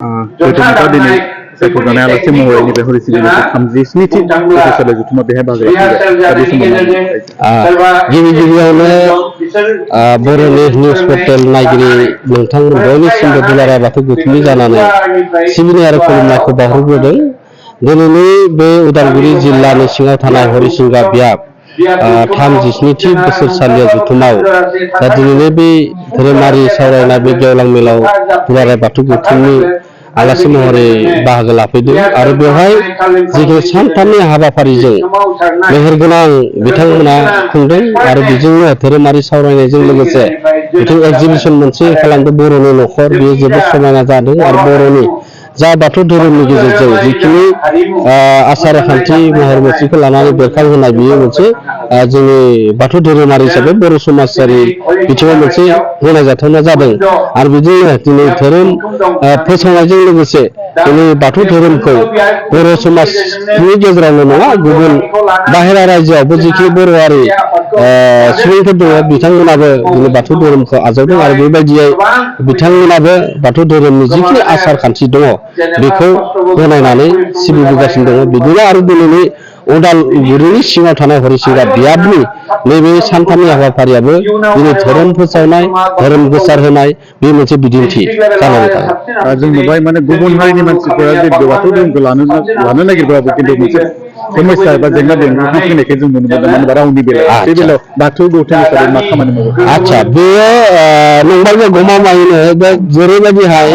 गोदोनिफ्राय दिनै सायख'जानाय आलासि महरै नैबे हरिसिंगानि 37थि बोसोरसालि जथुम्मा बेहाय बाहागो लाफैबाय दा बे समाव गिबि गिबियावनो बर'नि निउस पर्टेल नायगिरि नोंथांमोन बयनिसिमबो दुलाराय बाथौ गोथुमि जानानै सिबिनाय आरो खुलुमनायखौ बावहरग्रोदों। दिनैनि बे उदालगुरि जिल्लानि सिङाव थानाय हरिसिंगा बियाब 37थि बोसोरसालिया जथुमाव दा दिनैनि बे धोरोमारि सावरायनाय बे गेवलां मेलाव दुलाराय बाथौ गोथुमनि आलासि महरै बाहागो लाफैदों आरो बेवहाय जिखिनि सानथामनि हाबाफारिजों मेहेरगोनां बिथांमोना खुंदों आरो बेजोंनो धोरोमारि सावरायनायजों लोगोसे बिथिं एक्जिबिसन मोनसे खालामदों बर'नि न'खर बेयो जोबोद समायना जादों आरो बर'नि जा बाथौ धोरोमनि गेजेरजों जिखिनि आसार खान्थि महर मुस्रिखौ लानानै बेरखांहोनाय बियो मोनसे जोंनि बाथौ धोरोमारि हिसाबै बर' समाजारि बिथिङाव मोनसे गनायजाथावना जादों आरो बिदिनो दिनै धोरोम फोसावनायजों लोगोसे दिनै बाथौ धोरोमखौ बर' समाजनि गेजेरावल' नङा गुबुन बाहेरा रायजोआवबो जिखिनि बर' हारि सुबुंफोर दङ बिथांमोनाबो दिनै बाथौ धोरोमखौ आजावदों आरो बेबायदियै बिथांमोनाबो बाथौ धोरोमनि जिखिनि आसार खान्थि दङ बेखौ गनायनानै सिबिबोगासिनो दङ। बिदिनो आरो दिनैनि उदालगुरिनि सिङाव थानाय हरिसिंगा बियाबनि नैबे सानथामनि हाबाफारियाबो दिनै धोरोम फोसावनाय धोरोम गोसार होनाय बे मोनसे बिदिन्थि जानानै थाङो। जों नुबाय माने गुबुन हारिनि मानसिफोरा जे बाथौ धोरोमखौ लानो नागिरबाबो खिन्थु मोनसे समस्या एबा जेंना जेंसि फैनायखौ जों नुनो मोनदों मानो होनबा रावनि बेलायाव बे बेलायाव बाथौ गौथुम हिसाबै मा खामानि मावो? आच्छा बेयो नंमारगौ गमामायैनो बे जेरैबायदिहाय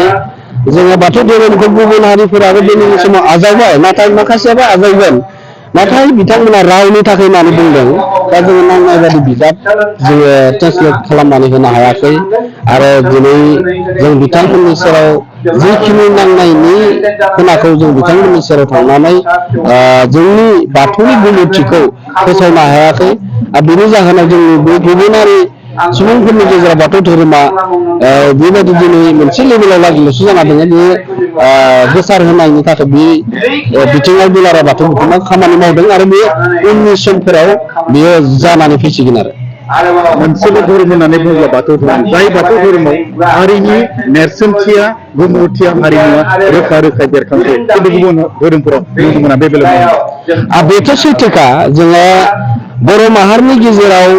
जोङो बाथौ धोरोमखौ गुबुन हारिफोराबो दिनैनि समाव आजावबाय नाथाय माखासेयाबो आजावगोन नाथाय बिथांमोना रावनि थाखाय होननानै बुंदों दा जोङो नांनाय बायदि बिजाब जोङो ट्रेन्सलेट खालामनानै होनो हायाखै आरो दिनै जों बिथांमोननि सेराव जिखिनि नांनायनि खोनाखौ जों बिथांमोननि सेराव थांनानै जोंनि बाथौनि गुमुरथिखौ फोसावनो हायाखै आरो बेनि जाहोनाव जोंनि बे गुबुनारि सुबुंफोरनि गेजेराव बाथौ धोरोमा बेबायदि दिनै मोनसे लेभेलाव लागिल'सो जाना दङ बे गोसार होनायनि थाखाय बे बिथिङाव दुलाराय बाथौ गौथुमा खामानि मावदों आरो बे उननि समफोराव बेयो जानानै फैसिगोन आरो मोनसेल' धोरोम होननानै बुङोब्ला बाथौ धोरोम जाय बाथौ धोरोमाव हारिनि नेरसोनथिया गुमुरथिया हारिमुवा रोखा रोखा बेरखांयो खिन्थु गुबुन धोरोमफोराव नुनो मोना बे बेलायाव बेथ' सैथोखा जोङो बर' माहारिनि गेजेराव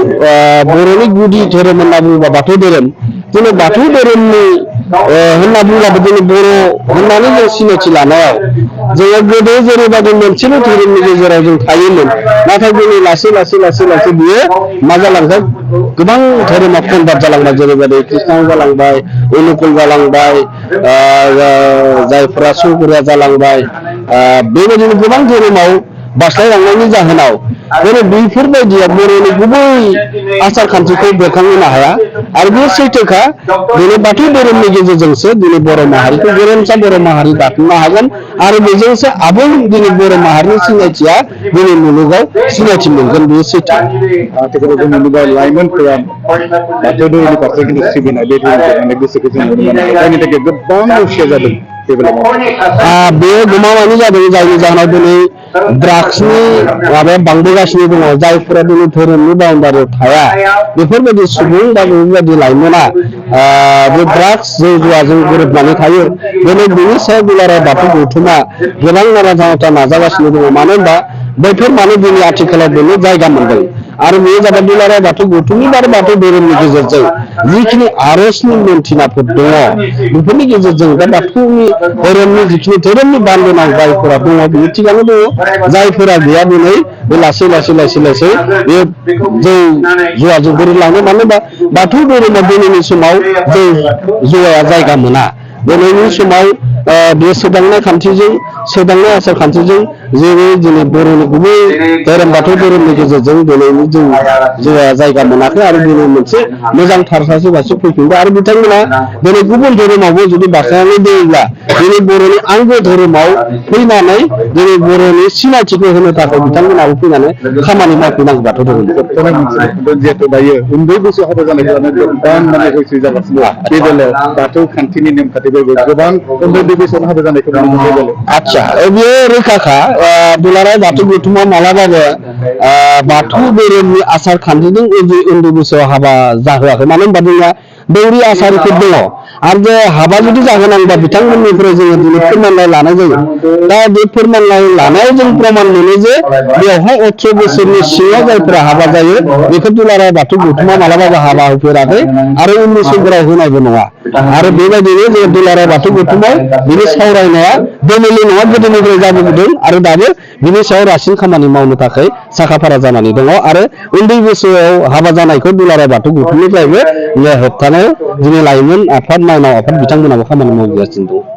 बर'नि गुदि धोरोम होनना बुङोबा बाथौ धोरोम दिनै बाथौ धोरोमनि होनना बुङोब्लाबो दिनै बर' होननानै जों सिनायथि लानायाव जोङो गोदो जेरैबायदि मोनसेल' धोरोमनि गेजेराव जों थायोमोन नाथाय दिनै लासै लासै लासै लासै बियो मा जालांखो गोबां धोरोमा कनभार्ट जालांबाय जेरैबायदि ख्रिस्टान जालांबाय अनुकुल जालांबाय जायफोरा सुबुरिया जालांबाय बेबायदिनो गोबां धोरोमाव बास्लायलांनायनि जाहोनाव दिनै बेफोरबायदिया बर'नि गुबै आसार खान्थिखौ बेरखांहोनो हाया आरो बे सैथोखा दिनै बाथौ धोरोमनि गेजेरजोंसो दिनै बर' माहारिखौ गेरेमसा बर' माहारि दाफुंनो हागोन आरो बेजोंसो आबुं दिनै बर' माहारिनि सिनायथिया दिनै मुलुगाव सिनायथि मोनगोन बेयो सैथो। आथिखालाव जों नुबाय लाइमोनफोरा बाथौ धोरोमनि फारसे खिन्थु सिबिनाय बे धोरोमखौ गोसोखौ जों नुनो मोनो जायनि थाखाय गोबां अलसिया जादों बेयो गमामायैनो जादों जायनि जाहोनाव दिनै ड्राग्सनि माबाया बांबोगासिनो दङ जायफोरा दिनै धोरोमनि बाउण्डारियाव थाया बेफोरबायदि सुबुं बा बेफोरबायदि लाइमोना बे ड्राग्स जौ जुवाजों गोरोबनानै थायो दिनै बेनि सायाव दुलाराय बाथौ गौथुमा गोबां नारा नाजागासिनो दङ मानो होनबा बैफोर माने दिनै आथिखालाव बेनो जायगा मोनदों आरो बेयो जाबाय दुलाराय बाथौ गौथुमनि आरो बाथौ धोरोमनि गेजेरजों जिखिनि आर'जनि मोन्थिनाफोर दङ बेफोरनि गेजेरजों दा बाथौनि धोरोमनि जिखिनि धोरोमनि बान्दोनां जायफोरा दङ बेयो थिगानो दङ जायफोरा गैया दिनै बे लासै लासै लासै लासै बे जौ जुवाजों गोरोबलांनो मानो होनबा बाथौ धोरोमाव दिनैनि समाव जौ जुवाया जायगा मोना दिनैनि समाव बे सोदांनाय खान्थिजों सोदांनाय आसार खान्थिजों जेरै दिनै बर'नि गुबै धोरोम बाथौ धोरोमनि गेजेरजों दिनैनि जौ जुवा जायगा मोनाखै आरो दिनै मोनसे मोजां थासारि फारसे फैफिनबाय आरो बिथांमोना दिनै गुबुन धोरोमावबो जुदि बारस्लायनानै दङब्ला दिनै बर'नि आंगो धोरोमाव फैनानै दिनै बर'नि सिनायथिखौ होनो थाखाय बिथांमोनाबो फैनानै खामानि मावफैनांगौ बाथौ धोरोमनि जिहेतु दायो उन्दै बैसोआव हाबा जानायफोरानो गोबां माने बैसो जागासिनो बे बेलायाव बाथौ खान्थिनि नेमखान्थिफोरबो गोबां उन्दै बैसोआव हाबा जानायखौ नुनो मोनो। आच्छा बेयो रोखाखा दुलाराय बाथौ गौथुमा मालाबाबो बाथौ धोरोमनि आसार खान्थिजों उन्दै बैसोआव हाबा जाहोआखै मानो होनबा जोंना दौरि आसारिफोर दङ आरो जे हाबा जुदि जाहोनांबा बिथांमोननिफ्राय जोङो दिनै फोरमानलाइ लानाय जायो दा बे फोरमानलाइ लानायाव जों प्रमाण मोनो जे बेवहाय 18 बोसोरनि सिङाव जायफोरा हाबा जायो बेखौ दुलाराय बाथौ गौथुमा मालाबाबो हाबा होफेराखै आरो उननि समफोराव होनायबो नङा आरो बेबायदिनो जों दुलाराय बाथौ गौथुमाव बिनि सावरायनाया दिनैनि नङा गोदोनिफ्राय जाबोदों आरो दाबो बिनि सायाव रासिन खामानि मावनो थाखाय साखाफारा जानानै दङ आरो उन्दै बैसोआव हाबा जानायखौ दुलाराय बाथौ गौथुमनिफ्रायबो होबथानो दिनै लाइमोन आफाद माइनाव आफाद बिथांमोनाबो खामानि मावगासिनो दं।